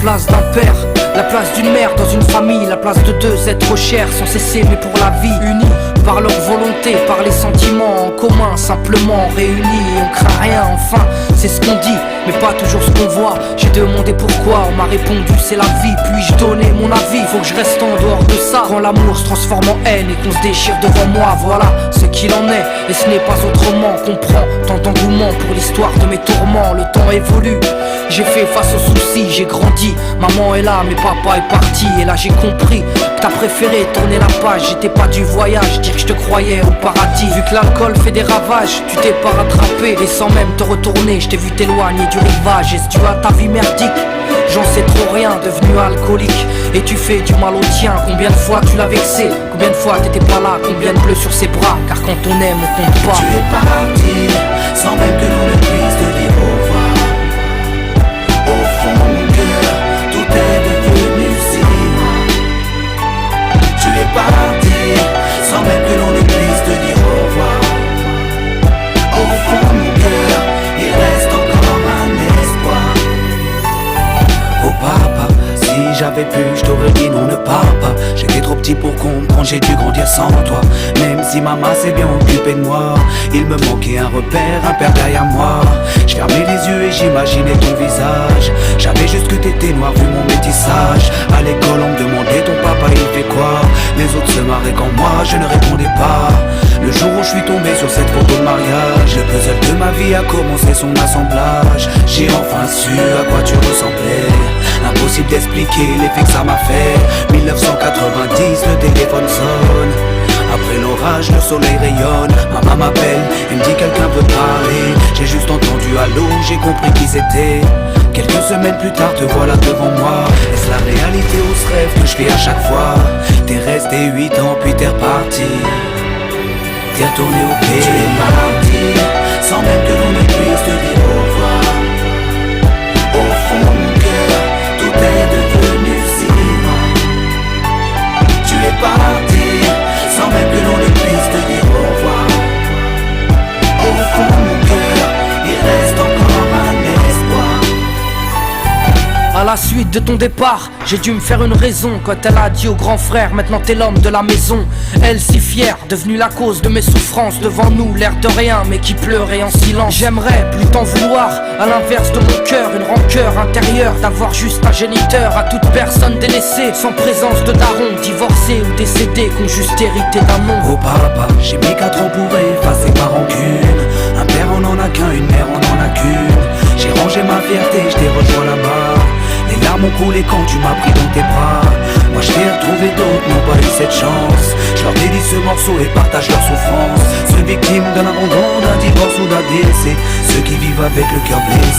place d'un père, la place d'une mère dans une famille, la place de deux êtres chers sans cesser mais pour la vie, unis par leur volonté, par les sentiments en commun, simplement réunis, on craint rien, enfin c'est ce qu'on dit, mais pas toujours ce qu'on voit. J'ai demandé pourquoi, on m'a répondu c'est la vie, puis-je donner mon avis, faut que je reste en dehors de ça. Quand l'amour se transforme en haine et qu'on se déchire devant moi, voilà ce qu'il en est, et ce n'est pas autrement. Comprends tant d'engouement pour l'histoire de mes tourments, le temps évolue, j'ai fait face aux soucis, j'ai grandi, maman est là, mais papa est parti, et là j'ai compris que t'as préféré tourner la page, j'étais pas du voyage, dire que je te croyais au paradis. Vu que l'alcool fait des ravages, tu t'es pas rattrapé, et sans même te retourner, je t'ai vu t'éloigner du rivage. Est-ce dû à ta vie merdique? J'en sais trop rien, devenu alcoolique, et tu fais du mal au tien. Combien de fois tu l'as vexé, combien de fois t'étais pas là, combien de bleus sur ses bras, car quand on aime on compte pas. Tu es parti, sans même que l'on ne puisse te dire au revoir. Au fond de mon cœur, tout est devenu si loin. Tu es parti, sans même que l'on ne puisse te dire au revoir. Au fond de mon cœur, il reste encore un espoir. Oh papa, si j'avais pu, je t'aurais dit non, ne pars pas. J'étais trop petit pour comprendre, j'ai dû grandir sans toi. Même si maman s'est bien occupée de moi, il me manquait un repère, un père derrière moi. Je fermais les yeux et j'imaginais ton visage. J'avais juste que t'étais noir vu mon métissage. À l'école on me demandait ton papa il fait quoi. Les autres se marraient quand moi je ne répondais pas. Le jour où je suis tombé sur cette photo de mariage, le puzzle de ma vie a commencé son assemblage. J'ai enfin su à quoi tu ressemblais. Impossible d'expliquer l'effet que ça m'a fait. 1990, le téléphone sonne. Après l'orage, le soleil rayonne. Maman m'appelle, elle me dit quelqu'un veut parler. J'ai juste entendu allô, j'ai compris qui c'était. Quelques semaines plus tard, te voilà devant moi. Est-ce la réalité ou ce rêve que je fais à chaque fois? T'es resté 8 ans puis t'es reparti. T'es retourné au pays. Tu es parti, sans même que l'on ne puisse te dire au revoir. Au fond de mon cœur, tout est devenu si loin. Tu es parti, sans même que l'on ne puisse te dire au revoir. Au fond de mon cœur, il reste encore un espoir. À la suite de ton départ, j'ai dû me faire une raison. Quand elle a dit au grand frère, maintenant t'es l'homme de la maison. Elle si fière, devenue la cause de mes souffrances. Devant nous, l'air de rien, mais qui pleurait en silence. J'aimerais plus t'en vouloir, à l'inverse de mon cœur. Une rancœur intérieure, d'avoir juste un géniteur. À toute personne délaissée, sans présence de daron. Divorcé ou décédé, qu'on juste hérité d'un nom. Oh papa, j'ai mis 4 ans pour effacer ma rancune. Un père on en a qu'un, une mère on en a qu'une. J'ai rangé ma fierté, je t'ai rejoint là-bas. Les larmes ont coulé quand tu m'as pris dans tes bras. Moi je t'ai retrouvé, d'autres n'ont pas eu cette chance. Je leur dédie ce morceau et partage leur souffrance. Ceux victimes d'un abandon, d'un divorce ou d'un décès, ceux qui vivent avec le cœur blessé.